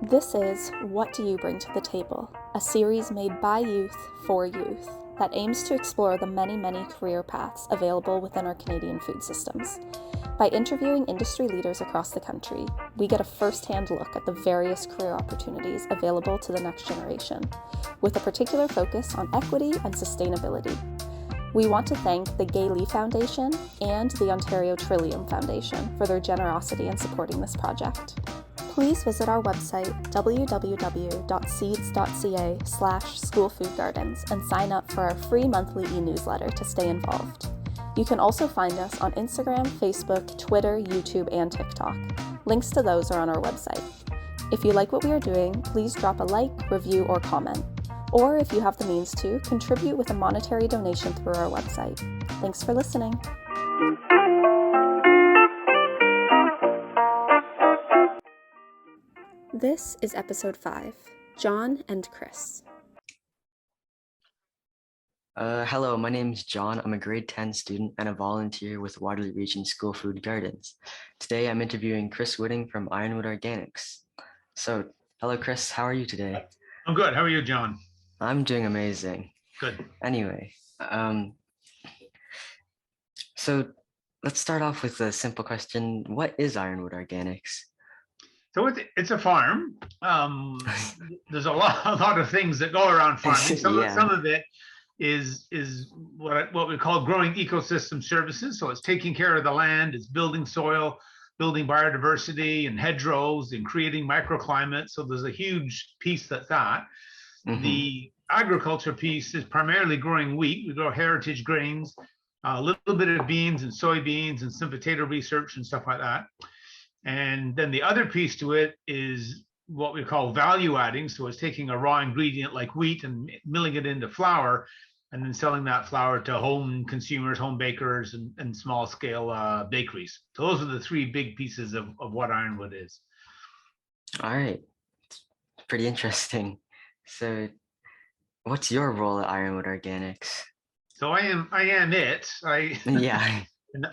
This is What Do You Bring to the Table, a series made by youth for youth that aims to explore the many, many career paths available within our Canadian food systems. By interviewing industry leaders across the country, we get a first-hand look at the various career opportunities available to the next generation, with a particular focus on equity and sustainability. We want to thank the Gay Lea Foundation and the Ontario Trillium Foundation for their generosity in supporting this project. Please visit our website www.seeds.ca/schoolfoodgardens and sign up for our free monthly e-newsletter to stay involved. You can also find us on Instagram, Facebook, Twitter, YouTube, and TikTok. Links to those are on our website. If you like what we are doing, please drop a like, review, or comment. Or if you have the means to, contribute with a monetary donation through our website. Thanks for listening. This is episode 5, John and Chris. Hello, my name is John. I'm a grade 10 student and a volunteer with Waterloo Region School Food Gardens. Today I'm interviewing Chris Whitting from Ironwood Organics. So, hello Chris, how are you today? I'm good. How are you, John? I'm doing amazing. Good. Anyway, so let's start off with a simple question. What is Ironwood Organics? So it's a farm. There's a lot of things that go around farming. Some of it is what we call growing ecosystem services. So it's taking care of the land, it's building soil, building biodiversity and hedgerows and creating microclimates. So there's a huge piece that's that. Mm-hmm. The agriculture piece is primarily growing wheat. We grow heritage grains, a little bit of beans and soybeans and some potato research and stuff like that. And then the other piece to it is what we call value adding. So it's taking a raw ingredient like wheat and milling it into flour and then selling that flour to home consumers, home bakers, and small scale bakeries. So those are the three big pieces of what Ironwood is. All right. It's pretty interesting. So what's your role at Ironwood Organics? So I am it. Yeah.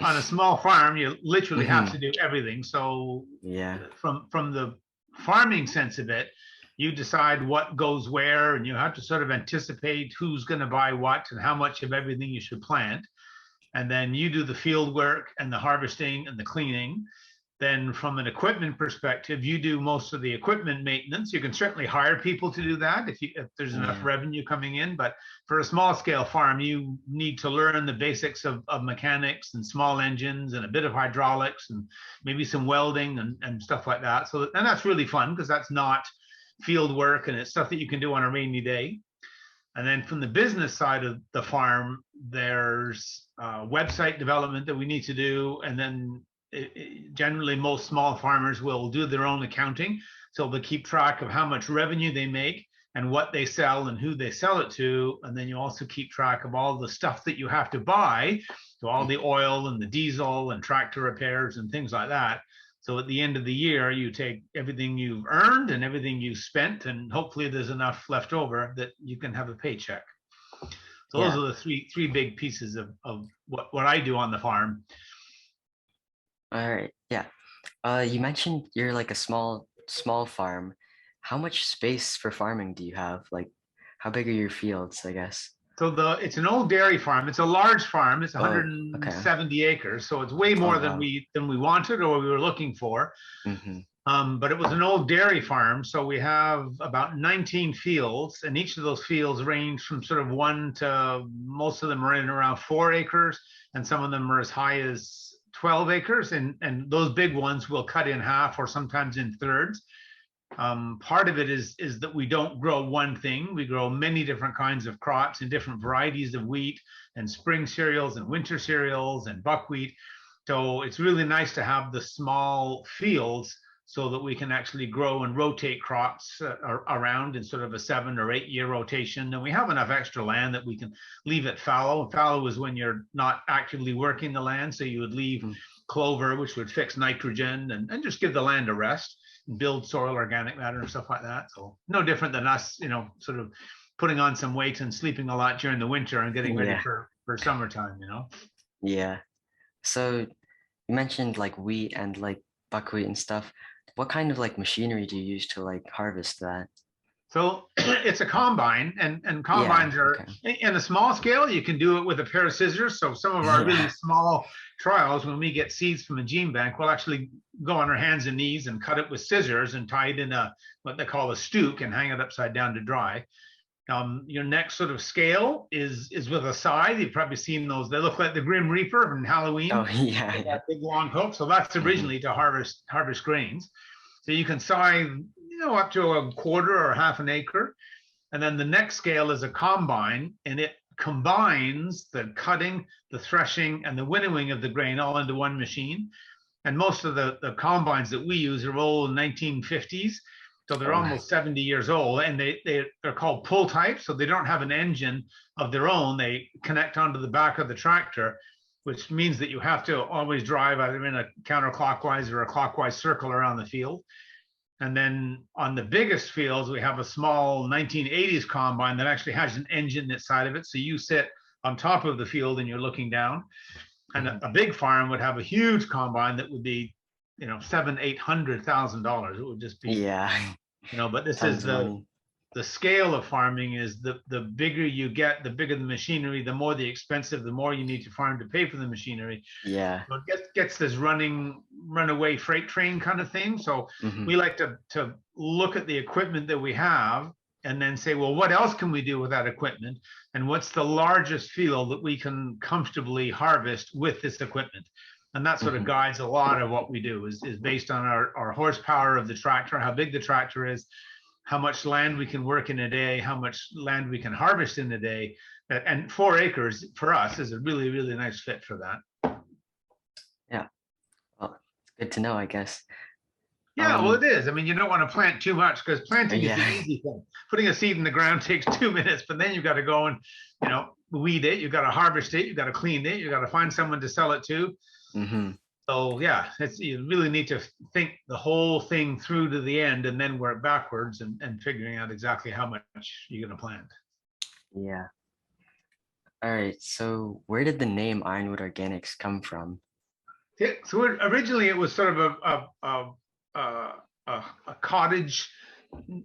On a small farm, you literally have to do everything. So yeah, from the farming sense of it, you decide what goes where, and you have to sort of anticipate who's going to buy what and how much of everything you should plant. And then you do the field work and the harvesting and the cleaning. Then from an equipment perspective, you do most of the equipment maintenance. You can certainly hire people to do that if there's enough revenue coming in. But for a small scale farm, you need to learn the basics of mechanics and small engines and a bit of hydraulics and maybe some welding and stuff like that. And that's really fun because that's not field work and it's stuff that you can do on a rainy day. And then from the business side of the farm, there's website development that we need to do. And then generally most small farmers will do their own accounting, so they'll keep track of how much revenue they make and what they sell and who they sell it to. And then you also keep track of all the stuff that you have to buy, so all the oil and the diesel and tractor repairs and things like that. So at the end of the year, you take everything you've earned and everything you've spent, and hopefully there's enough left over that you can have a paycheck. So those are the three big pieces of what I do on the farm. All right. Yeah. You mentioned you're like a small farm. How much space for farming do you have? Like, how big are your fields, I guess? So it's an old dairy farm. It's a large farm. It's 170 acres. So it's way more than we wanted or we were looking for. Mm-hmm. But it was an old dairy farm. So we have about 19 fields, and each of those fields range from sort of 1 to, most of them are in around 4 acres, and some of them are as high as 12 acres, and those big ones will cut in half or sometimes in thirds. Part of it is that we don't grow one thing. We grow many different kinds of crops and different varieties of wheat and spring cereals and winter cereals and buckwheat. So it's really nice to have the small fields so that we can actually grow and rotate crops around in sort of a 7 or 8 year rotation. And we have enough extra land that we can leave it fallow. Fallow is when you're not actively working the land. So you would leave clover, which would fix nitrogen and just give the land a rest and build soil organic matter and stuff like that. So no different than us, sort of putting on some weight and sleeping a lot during the winter and getting ready for summertime, Yeah. So you mentioned like wheat and like buckwheat and stuff. what kind of like machinery do you use to like harvest that? So it's a combine, and Yeah, combines are okay. in a small scale. You can do it with a pair of scissors. So some of our really Yeah. small trials, when we get seeds from a gene bank, we'll actually go on our hands and knees and cut it with scissors and tie it in a what they call a stook and hang it upside down to dry. Your next sort of scale is with a scythe. You've probably seen those. They look like the Grim Reaper from Halloween. Oh, yeah, With yeah. that big long hook. So that's Hmm. originally to harvest grains. So you can scythe, up to a quarter or half an acre. And then the next scale is a combine, and it combines the cutting, the threshing, and the winnowing of the grain all into one machine. And most of the combines that we use are old 1950s. So they're Oh, almost 70 years old, and they're called pull type. So they don't have an engine of their own. They connect onto the back of the tractor, which means that you have to always drive either in a counterclockwise or a clockwise circle around the field. And then on the biggest fields, we have a small 1980s combine that actually has an engine inside of it. So you sit on top of the field and you're looking down. And mhm. a big farm would have a huge combine that would be, $700,000-800,000. It would just be, Yeah. but this is Tons of money. the scale of farming is the bigger you get, the bigger the machinery, the more the expensive, the more you need to farm to pay for the machinery. Yeah. So it gets this runaway freight train kind of thing. So Hmm. we like to look at the equipment that we have and then say, well, what else can we do with that equipment? And what's the largest field that we can comfortably harvest with this equipment? And that sort of Hmm. guides a lot of what we do is based on our horsepower of the tractor, how big the tractor is, how much land we can work in a day, how much land we can harvest in a day. And 4 acres for us is a really, really nice fit for that. Yeah. Well, it's good to know, I guess. Yeah, well, Um, it is. I mean, you don't want to plant too much because planting is the yeah. easy thing. Putting a seed in the ground takes 2 minutes, but then you've got to go and, weed it. You've got to harvest it. You've got to clean it. You've got to find someone to sell it to. Hmm. So yeah, you really need to think the whole thing through to the end and then work backwards and figuring out exactly how much you're going to plant. Yeah. All right. So where did the name Ironwood Organics come from? Yeah, so originally it was sort of a cottage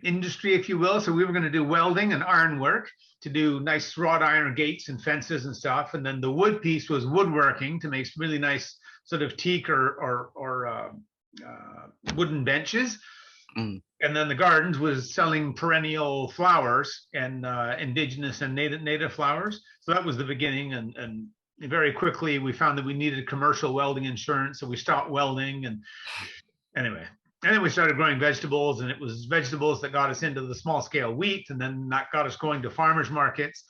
industry, if you will. So we were going to do welding and iron work to do nice wrought iron gates and fences and stuff. And then the wood piece was woodworking to make really nice sort of teak or wooden benches. Mm. And then the gardens was selling perennial flowers and indigenous and native flowers. So that was the beginning. And very quickly we found that we needed commercial welding insurance. So we stopped welding. And anyway, and then we started growing vegetables, and it was vegetables that got us into the small scale wheat. And then that got us going to farmers markets.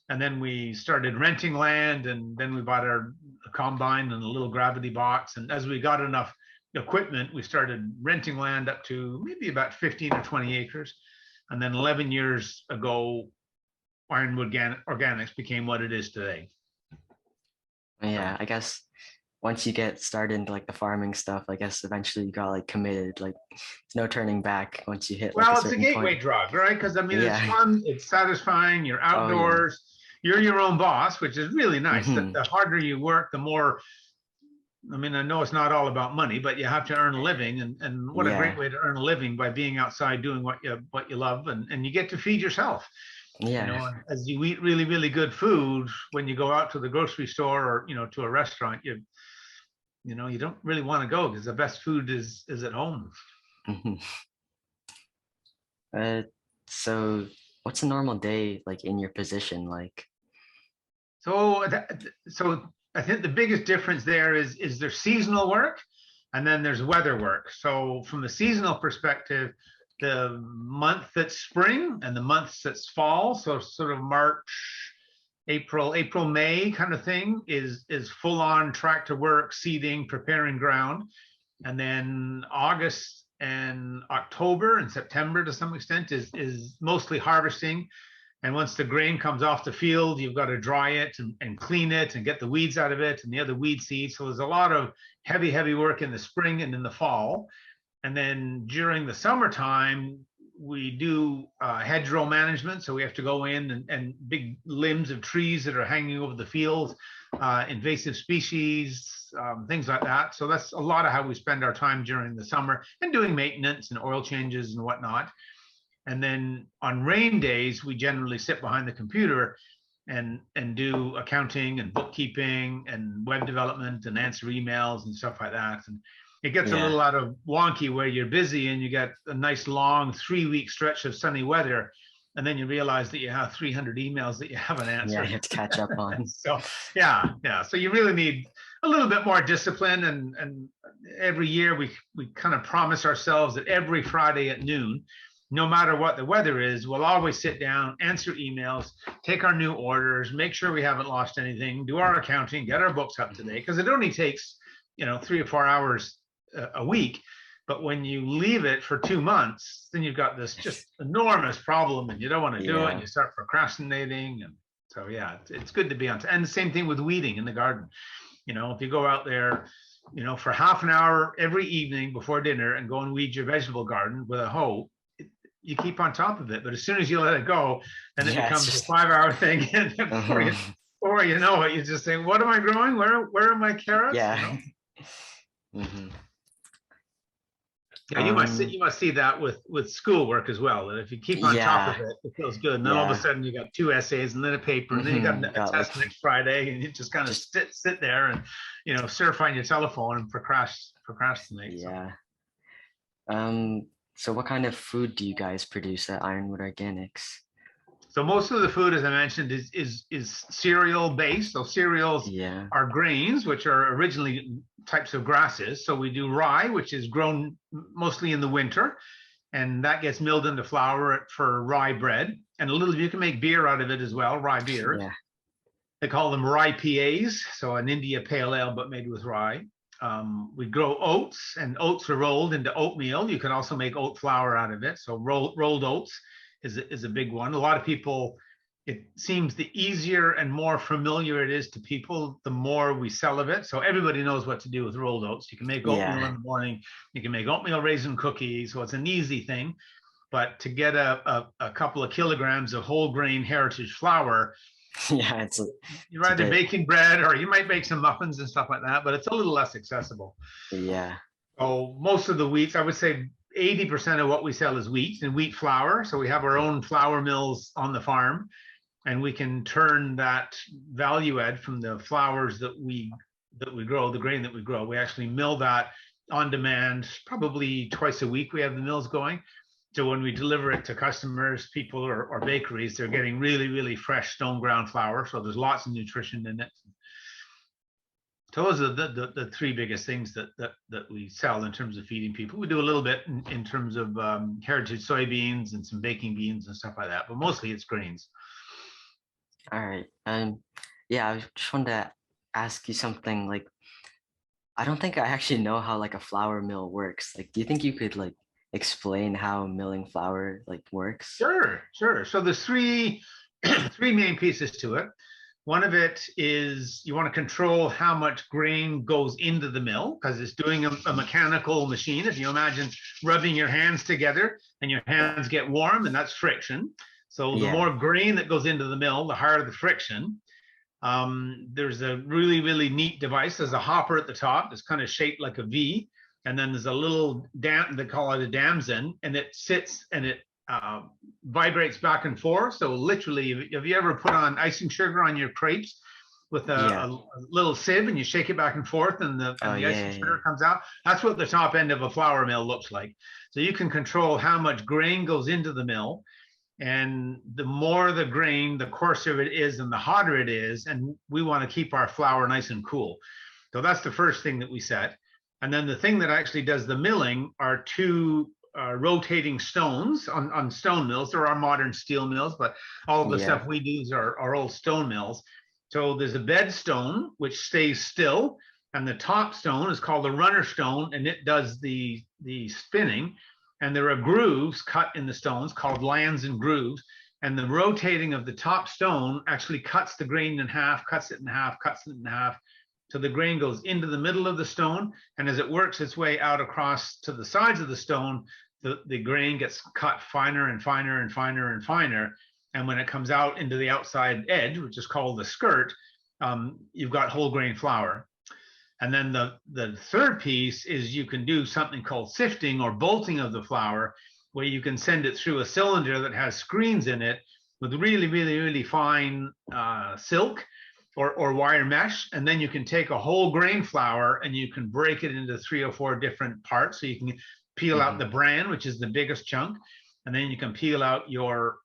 And then we started renting land, and then we bought our combine and a little gravity box. And as we got enough equipment, we started renting land up to maybe about 15 or 20 acres. And then 11 years ago, Ironwood Organics became what it is today. Yeah, So, I guess once you get started into like the farming stuff, I guess eventually you got like committed. Like it's no turning back once you hit like a well, it's a certain gateway point. drug, right? Because I mean, it's Yeah. fun, it's satisfying, you're Oh yeah. outdoors, you're your own boss, which is really nice. Hmm. The harder you work, the more. I mean, I know it's not all about money, but you have to earn a living, and what a great Yeah. way to earn a living by being outside doing what you love, and you get to feed yourself. Yeah. As you eat really, really good food, when you go out to the grocery store or to a restaurant, you don't really want to go because the best food is at home. Hmm. Uh, so what's a normal day like in your position like? So I think the biggest difference there is there's seasonal work, and then there's weather work. So from the seasonal perspective, the month that's spring and the months that's fall, so sort of March, April, May kind of thing is full on tractor work, seeding, preparing ground. And then August and October and September to some extent is mostly harvesting. And once the grain comes off the field, you've got to dry it and clean it and get the weeds out of it and the other weed seeds. So there's a lot of heavy work in the spring and in the fall. And then during the summertime, we do hedgerow management, so we have to go in and big limbs of trees that are hanging over the fields, invasive species, things like that. So that's a lot of how we spend our time during the summer, and doing maintenance and oil changes and whatnot. And then on rain days, we generally sit behind the computer and do accounting and bookkeeping and web development and answer emails and stuff like that. And it gets a little out of wonky where you're busy and you get a nice long 3-week stretch of sunny weather, and then you realize that you have 300 emails that you haven't answered. Yeah, you have to catch up on. So so you really need a little bit more discipline, and every year we kind of promise ourselves that every Friday at noon, no matter what the weather is, we'll always sit down, answer emails, take our new orders, make sure we haven't lost anything, do our accounting, get our books up to date, because it only takes 3 or 4 hours a week. But when you leave it for 2 months, then you've got this just enormous problem, and you don't want to do it, and you start procrastinating. And so it's good to be on. And the same thing with weeding in the garden. If you go out there for half an hour every evening before dinner and go and weed your vegetable garden with a hoe, you keep on top of it. But as soon as you let it go, then it becomes a 5-hour thing. And before you know it, you just think, what am I growing? Where are my carrots? Yeah. Yeah, you must see that with schoolwork as well. That if you keep on top of it, it feels good. And then all of a sudden you got 2 essays and then a paper, and then you got a test next Friday, and you just kind of sit there and surf on your telephone and procrastinate. Yeah. So what kind of food do you guys produce at Ironwood Organics? So most of the food, as I mentioned, is cereal based. So cereals are grains, which are originally types of grasses. So we do rye, which is grown mostly in the winter, and that gets milled into flour for rye bread. And you can make beer out of it as well, rye beer. Yeah. They call them rye PAs, so an India pale ale, but made with rye. We grow oats, and oats are rolled into oatmeal. You can also make oat flour out of it. So rolled oats is a big one. A lot of people, it seems the easier and more familiar it is to people, the more we sell of it. So everybody knows what to do with rolled oats. You can make oatmeal in the morning. You can make oatmeal raisin cookies. So it's an easy thing. But to get a couple of kilograms of whole grain heritage flour, you're either baking bread, or you might bake some muffins and stuff like that, but it's a little less accessible. Yeah. So most of the wheats, I would say 80% of what we sell is wheat and wheat flour. So we have our own flour mills on the farm, and we can turn that value add from the flours that we grow, the grain that we grow. We actually mill that on demand, probably twice a week we have the mills going. So when we deliver it to customers, people or bakeries, they're getting really, really fresh stone ground flour. So there's lots of nutrition in it. So those are the 3 biggest things that we sell in terms of feeding people. We do a little bit in terms of heritage soybeans and some baking beans and stuff like that, but mostly it's grains. All right. I just wanted to ask you something. Like, I don't think I actually know how like a flour mill works. Like, do you think you could like explain how milling flour like works? Sure. So there's three main pieces to it. One of it is you want to control how much grain goes into the mill, because it's doing a mechanical machine. If you imagine rubbing your hands together and your hands get warm, and that's friction. So the more grain that goes into the mill, the higher the friction. There's a really, really neat device. There's a hopper at the top that's kind of shaped like a V. And then there's a little they call it a damson, and it sits and it vibrates back and forth. So literally, have you ever put on icing sugar on your crepes with a little sieve, and you shake it back and forth, and the icing sugar comes out? That's what the top end of a flour mill looks like. So you can control how much grain goes into the mill, and the more the grain, the coarser it is and the hotter it is, and we want to keep our flour nice and cool. So that's the first thing that we set. And then the thing that actually does the milling are 2 rotating stones on stone mills. There are modern steel mills, but all of the stuff we use are old stone mills. So there's a bed stone, which stays still, and the top stone is called a runner stone, and it does the spinning. And there are grooves cut in the stones called lands and grooves. And the rotating of the top stone actually cuts the grain in half, cuts it in half, cuts it in half. So the grain goes into the middle of the stone, and as it works its way out across to the sides of the stone, the grain gets cut finer and finer and finer and finer. And when it comes out into the outside edge, which is called the skirt, you've got whole grain flour. And then the third piece is you can do something called sifting or bolting of the flour, where you can send it through a cylinder that has screens in it with really, really, really fine silk or wire mesh. And then you can take a whole grain flour and you can break it into 3 or 4 different parts. So you can peel out the bran, which is the biggest chunk. And then you can peel out your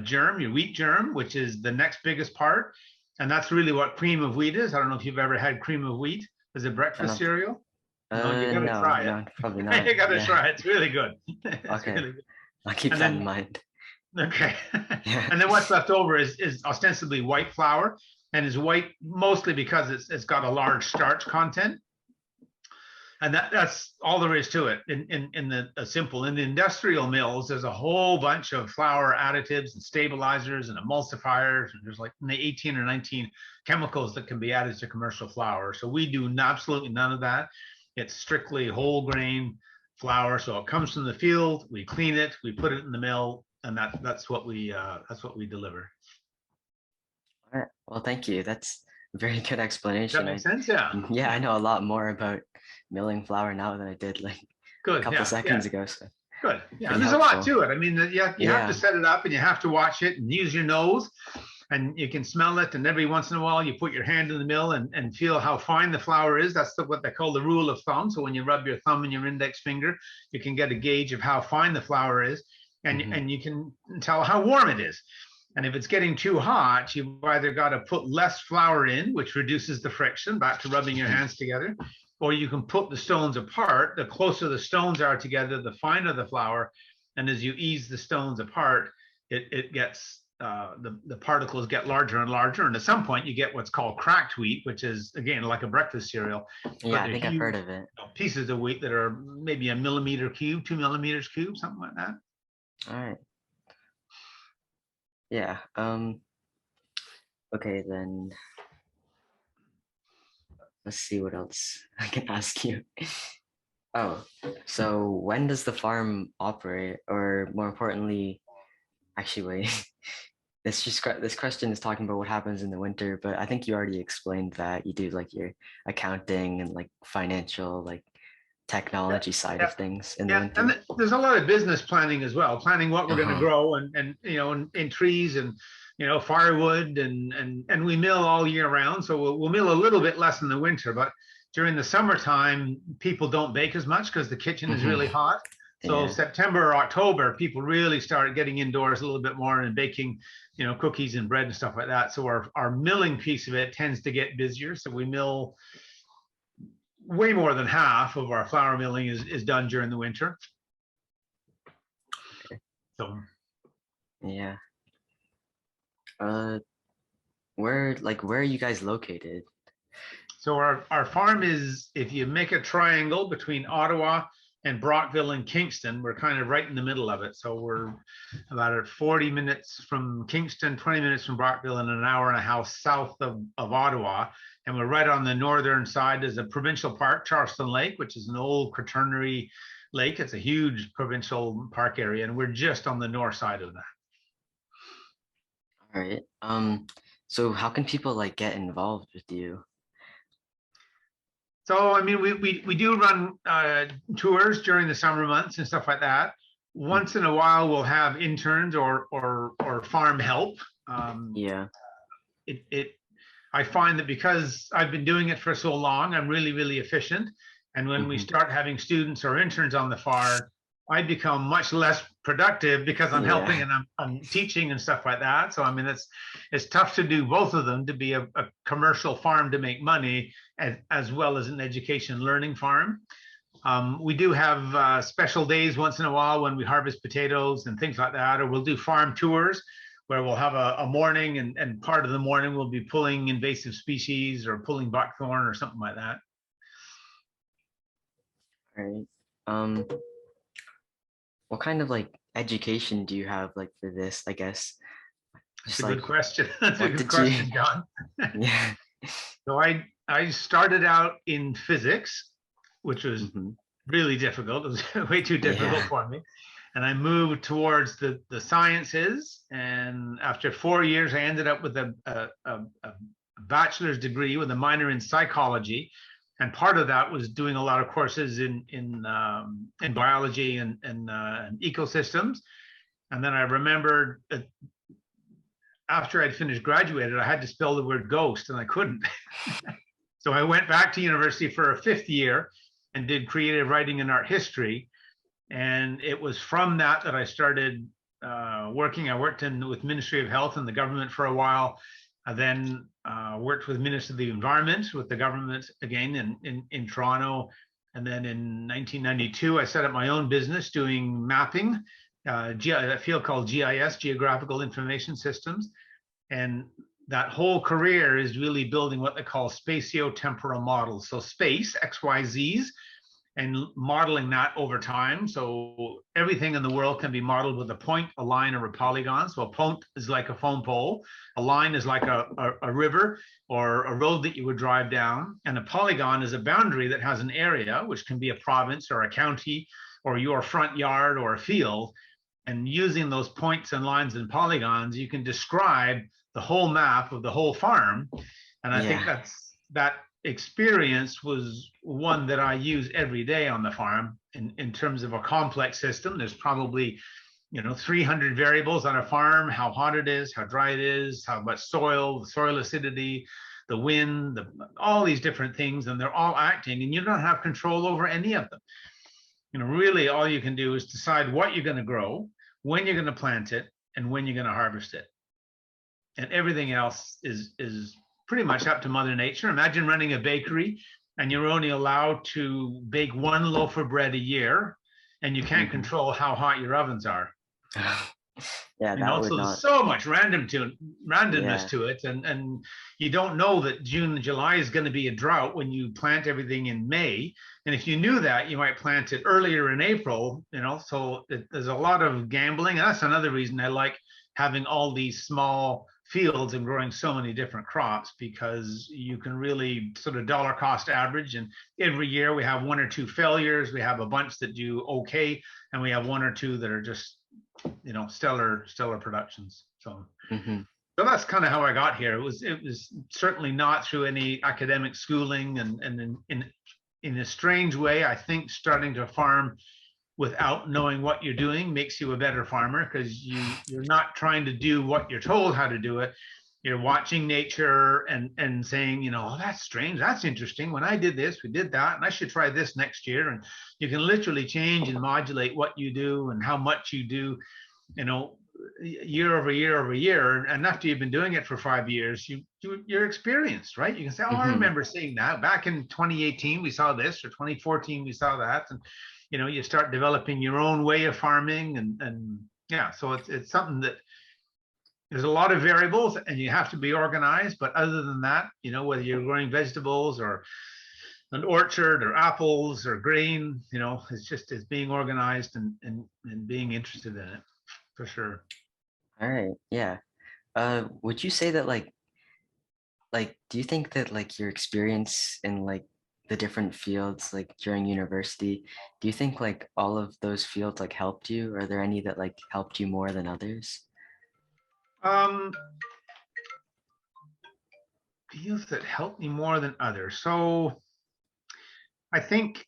germ, your wheat germ, which is the next biggest part. And that's really what cream of wheat is. I don't know if you've ever had cream of wheat as a breakfast cereal. No, you gotta try it. No, probably not. You gotta try it. It's really good. Okay, really good. I'll keep and that then, in mind. Okay. Yeah. And then what's left over is ostensibly white flour, and is white mostly because it's got a large starch content. And that's all there is to it in the simple. In the industrial mills, there's a whole bunch of flour additives and stabilizers and emulsifiers. And there's like 18 or 19 chemicals that can be added to commercial flour. So we do absolutely none of that. It's strictly whole grain flour. So it comes from the field, we clean it, we put it in the mill, and that's what we deliver. All right. Well, thank you. That's a very good explanation. That makes sense, yeah. Yeah, I know a lot more about milling flour now than I did like a couple seconds ago. So good. Yeah, and there's a lot to it. I mean, you have to set it up and you have to watch it and use your nose, and you can smell it. And every once in a while, you put your hand in the mill and feel how fine the flour is. That's what they call the rule of thumb. So when you rub your thumb and your index finger, you can get a gauge of how fine the flour is, and you can tell how warm it is. And if it's getting too hot, you've either got to put less flour in, which reduces the friction, back to rubbing your hands together, or you can put the stones apart. The closer the stones are together, the finer the flour. And as you ease the stones apart, it gets, the particles get larger and larger. And at some point you get what's called cracked wheat, which is, again, like a breakfast cereal. Yeah, I think I've heard of it. Pieces of wheat that are maybe 1 millimeter cube, 2 millimeters cube, something like that. All right. Yeah. Okay, then let's see what else I can ask you. Oh, so when does the farm operate? Or more importantly, actually, wait, this question is talking about what happens in the winter, but I think you already explained that you do like your accounting and like financial, like technology side of things in the winter. And there's a lot of business planning as well, planning what we're going to grow and you know, in trees and, you know, firewood and we mill all year round. So we'll mill a little bit less in the winter, but during the summertime, people don't bake as much because the kitchen is really hot. So September or October, people really start getting indoors a little bit more and baking, you know, cookies and bread and stuff like that. So our milling piece of it tends to get busier. So we mill way more than half of our flour milling is done during the winter. Okay. So yeah. Where are you guys located? So our farm is, if you make a triangle between Ottawa and Brockville and Kingston, we're kind of right in the middle of it. So we're about 40 minutes from Kingston, 20 minutes from Brockville, and an hour and a half south of Ottawa. And we're right on the northern side. There's a provincial park, Charleston Lake, which is an old quaternary lake. It's a huge provincial park area, and we're just on the north side of that. All right. So how can people like get involved with you? So, I mean, we do run tours during the summer months and stuff like that. Once in a while, we'll have interns or farm help. I find that because I've been doing it for so long, I'm really, really efficient. And when we start having students or interns on the farm, I become much less productive because I'm helping and I'm teaching and stuff like that. So, I mean, it's tough to do both of them, to be a commercial farm to make money as well as an education learning farm. We do have special days once in a while when we harvest potatoes and things like that, or we'll do farm tours where we'll have a morning and part of the morning we'll be pulling invasive species or pulling buckthorn or something like that. All right. What kind of like education do you have like for this, I guess? That's a good question. That's a good question, John. Yeah. So I started out in physics, which was really difficult. It was way too difficult Yeah. for me. And I moved towards the sciences. And after 4 years, I ended up with a bachelor's degree with a minor in psychology. And part of that was doing a lot of courses in biology and ecosystems. And then I remembered after I'd finished graduated, I had to spell the word ghost, and I couldn't. So I went back to university for a 5th year and did creative writing and art history. And it was from that that I started working. I worked with Ministry of Health and the government for a while. I then worked with Ministry of the Environment with the government again in Toronto. And then in 1992, I set up my own business doing mapping, a field called GIS, Geographical Information Systems. And that whole career is really building what they call spatio-temporal models. So space, X, Y, Z's, and modeling that over time. So everything in the world can be modeled with a point, a line, or a polygon. So a point is like a phone pole. A line is like a river or a road that you would drive down. And a polygon is a boundary that has an area, which can be a province or a county or your front yard or a field. And using those points and lines and polygons, you can describe the whole map of the whole farm. And I think that experience was one that I use every day on the farm in terms of a complex system. There's probably 300 variables on a farm: how hot it is, how dry it is, how much soil, the soil acidity, the wind, all these different things, and they're all acting, and you don't have control over any of them. Really all you can do is decide what you're going to grow, when you're going to plant it, and when you're going to harvest it. And everything else is pretty much up to Mother Nature. Imagine running a bakery and you're only allowed to bake one loaf of bread a year, and you can't control how hot your ovens are. Yeah, that would so not. There's so much randomness to it, and you don't know that June and July is going to be a drought when you plant everything in May. And if you knew that, you might plant it earlier in April. So there's a lot of gambling. And that's another reason I like having all these small fields and growing so many different crops, because you can really sort of dollar cost average. And every year we have one or two failures. We have a bunch that do okay, and we have one or two that are just stellar productions. So so that's kind of how I got here. It was certainly not through any academic schooling, and in a strange way, I think starting to farm without knowing what you're doing makes you a better farmer, because you're not trying to do what you're told how to do it. You're watching nature and saying, oh, that's strange, that's interesting. When I did this, we did that, and I should try this next year. And you can literally change and modulate what you do and how much you do, year over year over year. And after you've been doing it for 5 years, you're experienced, right? You can say, oh, I remember seeing that back in 2018, we saw this, or 2014, we saw that. And you start developing your own way of farming, and yeah, so it's something that there's a lot of variables and you have to be organized. But other than that, whether you're growing vegetables or an orchard or apples or grain, it's being organized and being interested in it, for sure. All right. Yeah. Would you say that like do you think that your experience in the different fields during university, do you think all of those fields helped you? Are there any that helped you more than others? Fields that helped me more than others. So I think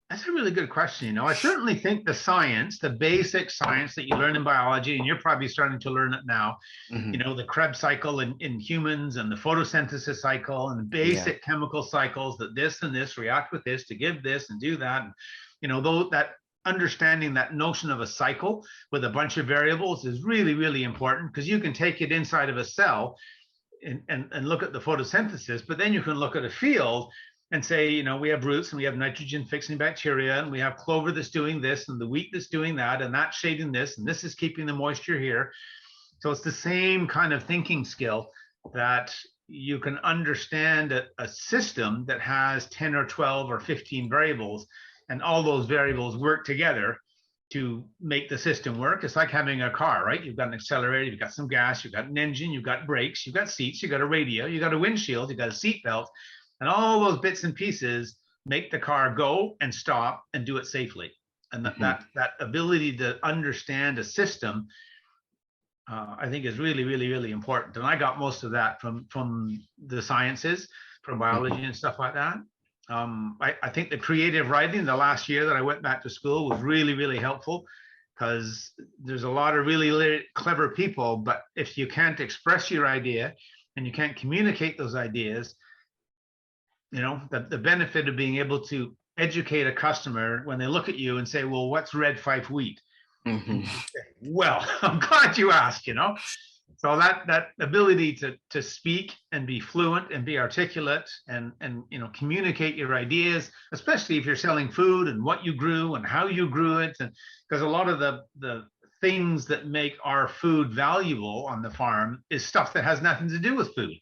that's a really good question. I certainly think the basic science that you learn in biology, and you're probably starting to learn it now, the Krebs cycle in humans, and the photosynthesis cycle, and the basic chemical cycles, that this and this react with this to give this and do that. And, that understanding that notion of a cycle with a bunch of variables is really, really important, because you can take it inside of a cell and look at the photosynthesis, but then you can look at a field and say, we have roots, and we have nitrogen fixing bacteria, and we have clover that's doing this, and the wheat that's doing that, and that's shading this, and this is keeping the moisture here. So it's the same kind of thinking skill, that you can understand a system that has 10 or 12 or 15 variables, and all those variables work together to make the system work. It's like having a car, right? You've got an accelerator, you've got some gas, you've got an engine, you've got brakes, you've got seats, you've got a radio, you've got a windshield, you've got a seat belt. And all those bits and pieces make the car go and stop and do it safely. And that ability to understand a system, I think is really, really, really important. And I got most of that from the sciences, from biology and stuff like that. I think the creative writing the last year that I went back to school was really, really helpful, because there's a lot of really, really clever people, but if you can't express your idea and you can't communicate those ideas, you know, the benefit of being able to educate a customer when they look at you and say, well, what's red fife wheat? Well, I'm glad you asked, you know. So that ability to speak and be fluent and be articulate and you know, communicate your ideas, especially if you're selling food and what you grew and how you grew it, and because a lot of the things that make our food valuable on the farm is stuff that has nothing to do with food.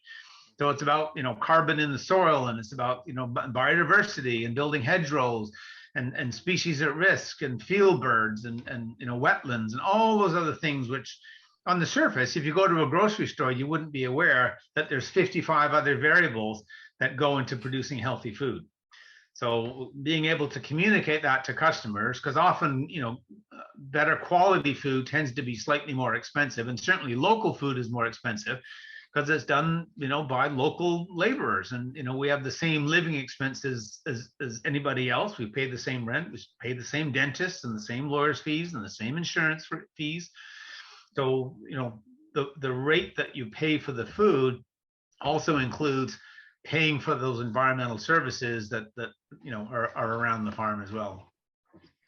So it's about, you know, carbon in the soil, and it's about, you know, biodiversity and building hedgerows and species at risk and field birds and you know, wetlands and all those other things, which on the surface, if you go to a grocery store, you wouldn't be aware that there's 55 other variables that go into producing healthy food. So being able to communicate that to customers, because often, you know, better quality food tends to be slightly more expensive, and certainly local food is more expensive because it's done, you know, by local laborers. And, you know, we have the same living expenses as anybody else. We pay the same rent, we pay the same dentists and the same lawyers' fees and the same insurance fees. So, you know, the rate that you pay for the food also includes paying for those environmental services that you know, are around the farm as well.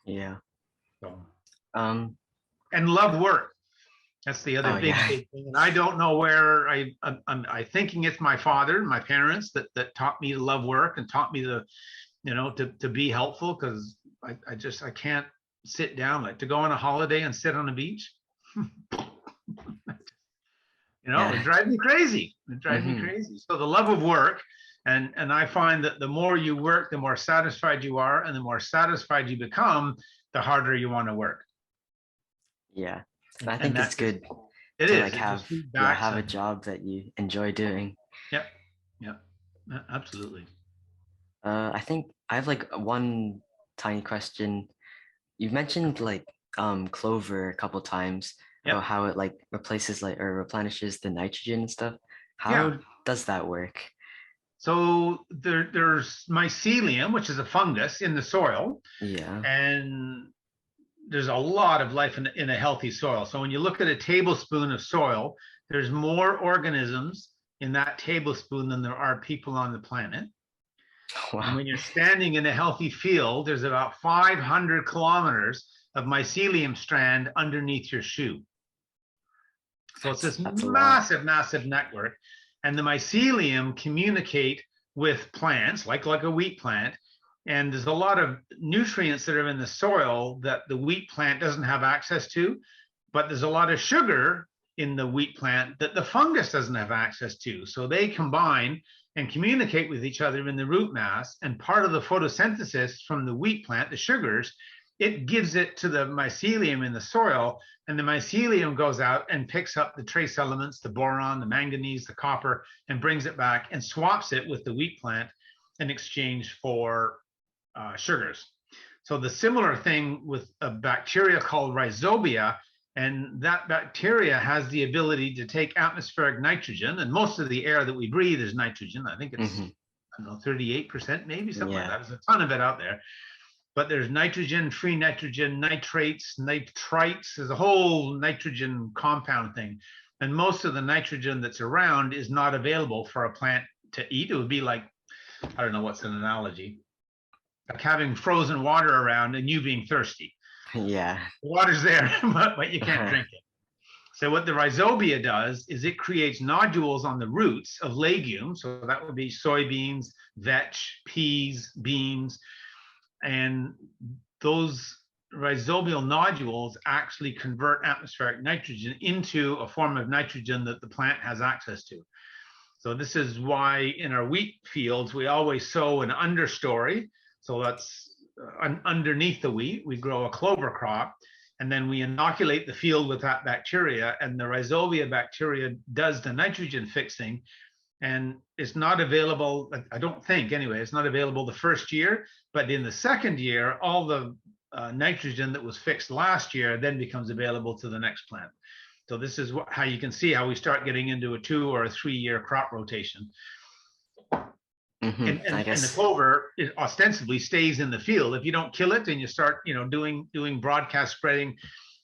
Yeah. So, and love work. That's the other big thing. And I don't know where I'm thinking it's my father, my parents that taught me to love work and taught me to, you know, to be helpful, because I can't sit down, like to go on a holiday and sit on a beach. You know, it drives me crazy. It drives me crazy. So the love of work, and I find that the more you work, the more satisfied you are, and the more satisfied you become, the harder you want to work. Yeah, and I think it's good to like have a job that you enjoy doing. Yep, absolutely. I think I have like one tiny question. You've mentioned like clover a couple times, about how it like replaces like or replenishes the nitrogen and stuff. How does that work? So there's mycelium, which is a fungus in the soil. Yeah. And there's a lot of life in a healthy soil. So when you look at a tablespoon of soil, there's more organisms in that tablespoon than there are people on the planet. Wow. And when you're standing in a healthy field, there's about 500 kilometers of mycelium strand underneath your shoe. So it's this massive, massive network. And the mycelium communicate with plants, like a wheat plant. And there's a lot of nutrients that are in the soil that the wheat plant doesn't have access to. But there's a lot of sugar in the wheat plant that the fungus doesn't have access to. So they combine and communicate with each other in the root mass. And part of the photosynthesis from the wheat plant, the sugars, it gives it to the mycelium in the soil, and the mycelium goes out and picks up the trace elements, the boron, the manganese, the copper, and brings it back and swaps it with the wheat plant in exchange for sugars. So the similar thing with a bacteria called rhizobia, and that bacteria has the ability to take atmospheric nitrogen, and most of the air that we breathe is nitrogen. I think it's, I don't know, 38% maybe, something like that. There's a ton of it out there. But there's nitrogen, free nitrogen, nitrates, nitrites. There's a whole nitrogen compound thing. And most of the nitrogen that's around is not available for a plant to eat. It would be like, I don't know, what's an analogy? Like having frozen water around and you being thirsty. Yeah. The water's there, but you can't drink it. So what the rhizobia does is it creates nodules on the roots of legumes. So that would be soybeans, vetch, peas, beans. And those rhizobial nodules actually convert atmospheric nitrogen into a form of nitrogen that the plant has access to. So this is why in our wheat fields, we always sow an understory. So that's underneath the wheat, we grow a clover crop, and then we inoculate the field with that bacteria, and the rhizobia bacteria does the nitrogen fixing. and it's not available. I don't think anyway, it's not available the first year, but in the second year, all the nitrogen that was fixed last year then becomes available to the next plant. So this is how you can see how we start getting into a 2 or a 3 year crop rotation. And the clover, it ostensibly stays in the field. If you don't kill it and you start, doing broadcast spreading,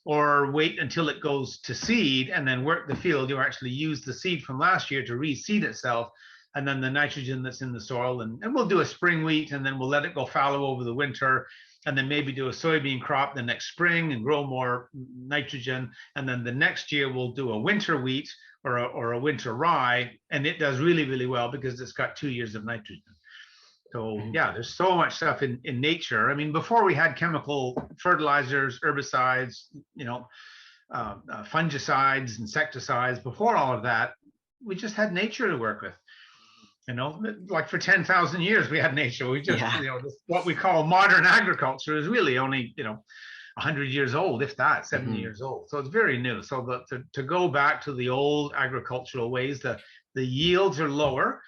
or wait until it goes to seed and then work the field, you actually use the seed from last year to reseed itself, and then the nitrogen that's in the soil. And we'll do a spring wheat, and then we'll let it go fallow over the winter, and then maybe do a soybean crop the next spring and grow more nitrogen. And then the next year we'll do a winter wheat or a winter rye, and it does really, really well because it's got 2 years of nitrogen. So yeah, there's so much stuff in nature. I mean, before we had chemical fertilizers, herbicides, fungicides, insecticides, before all of that, we just had nature to work with. Like for 10,000 years, we had nature. We just, what we call modern agriculture is really only, 100 years old, if that, 70 years old. So it's very new. So to go back to the old agricultural ways, the yields are lower,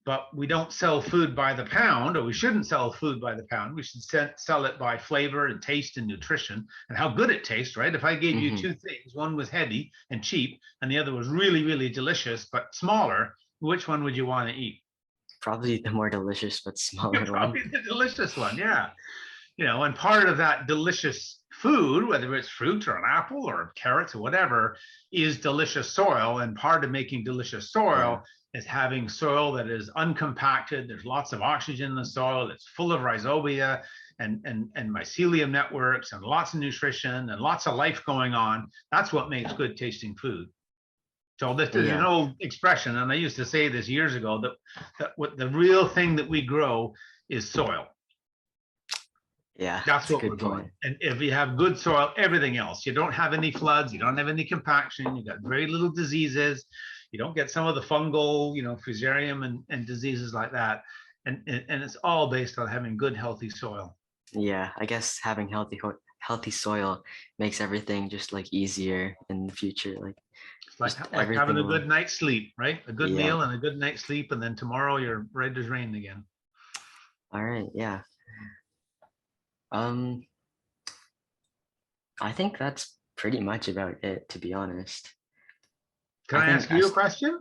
but we don't sell food by the pound, or we shouldn't sell food by the pound. We should sell it by flavor and taste and nutrition and how good it tastes, right? If I gave you two things, one was heavy and cheap, and the other was really, really delicious, but smaller, which one would you want to eat? Probably the more delicious, but smaller one. Probably the delicious one, yeah. And part of that delicious food, whether it's fruit or an apple or carrots or whatever, is delicious soil. And part of making delicious soil is having soil that is uncompacted. There's lots of oxygen in the soil. It's full of rhizobia and mycelium networks and lots of nutrition and lots of life going on. That's what makes good tasting food. So this is an old expression, and I used to say this years ago, that what the real thing that we grow is soil. Yeah, that's what we're doing. And if you have good soil, everything else, you don't have any floods, you don't have any compaction, you got very little diseases, you don't get some of the fungal, fusarium and diseases like that. And it's all based on having good, healthy soil. Yeah, I guess having healthy soil makes everything just like easier in the future. Like having a good night's sleep, right? A good meal and a good night's sleep, and then tomorrow you're red as rain again. All right, yeah. I think that's pretty much about it, to be honest. Can I ask you a question?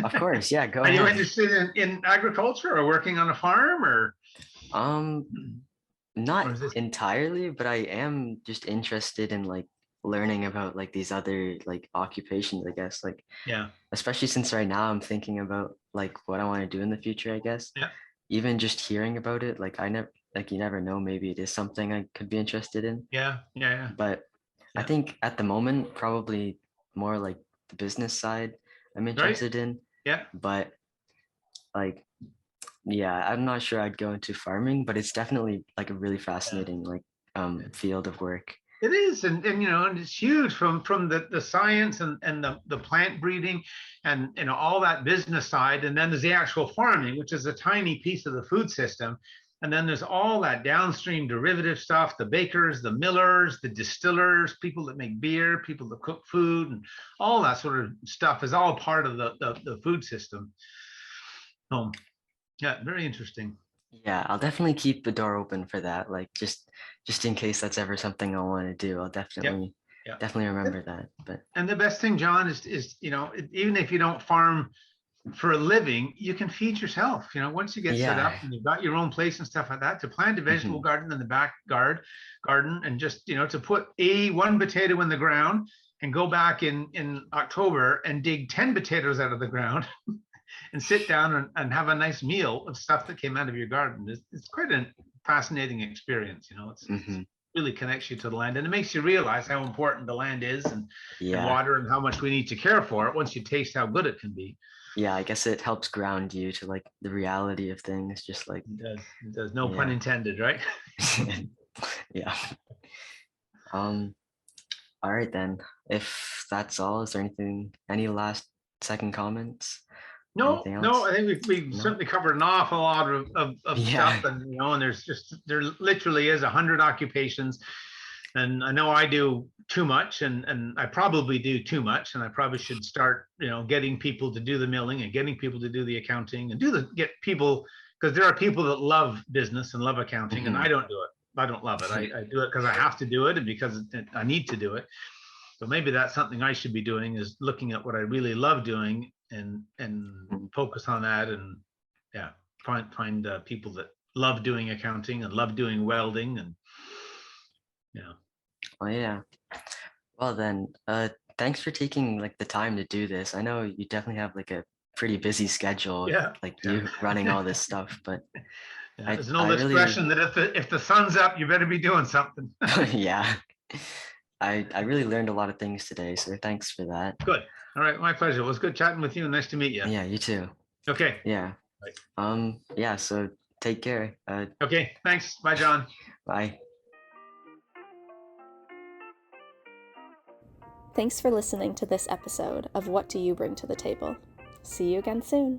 Of course, yeah, go ahead. Are you interested in agriculture or working on a farm, or? Not entirely, but I am just interested in learning about these other occupations, I guess, especially since right now I'm thinking about what I want to do in the future, I guess. Yeah. Even just hearing about it, you never know, maybe it is something I could be interested in. Yeah. But I think at the moment, probably more the business side I'm interested in. Yeah. But I'm not sure I'd go into farming, but it's definitely a really fascinating field of work. It is, and it's huge from the science and the plant breeding and all that business side, and then there's the actual farming, which is a tiny piece of the food system, and then there's all that downstream derivative stuff, the bakers, the millers, the distillers, people that make beer, people that cook food, and all that sort of stuff is all part of the food system. Yeah, very interesting. Yeah, I'll definitely keep the door open for that. Just in case that's ever something I want to do, I'll definitely remember that. And the best thing, John, is even if you don't farm for a living, you can feed yourself. Once you get set up and you've got your own place and stuff like that, to plant a vegetable garden in the back garden and just to put one potato in the ground and go back in October and dig 10 potatoes out of the ground. And sit down and have a nice meal of stuff that came out of your garden. It's quite a fascinating experience. It really connects you to the land, and it makes you realize how important the land is and water, and how much we need to care for it once you taste how good it can be. Yeah, I guess it helps ground you to the reality of things, just it does. No pun intended, right? Yeah. All right then. If that's all, is there any last second comments? No, I think we certainly covered an awful lot of stuff, and and there literally is 100 occupations. And I know I do too much, and I probably do too much, and I probably should start, getting people to do the milling and getting people to do the accounting and get people, because there are people that love business and love accounting, and I don't do it. I don't love it. I do it because I have to do it and because I need to do it. So maybe that's something I should be doing, is looking at what I really love doing and focus on that, and find people that love doing accounting and love doing welding, and Oh yeah. Well then, thanks for taking like the time to do this. I know you definitely have like a pretty busy schedule, like you running all this stuff, but there's an old expression that if the sun's up, you better be doing something. Yeah. I really learned a lot of things today, so thanks for that. Good. All right, my pleasure. It was good chatting with you. Nice to meet you. Yeah, you too. Okay. Yeah. Yeah, so take care. Okay, thanks. Bye, John. Bye. Thanks for listening to this episode of What Do You Bring to the Table? See you again soon.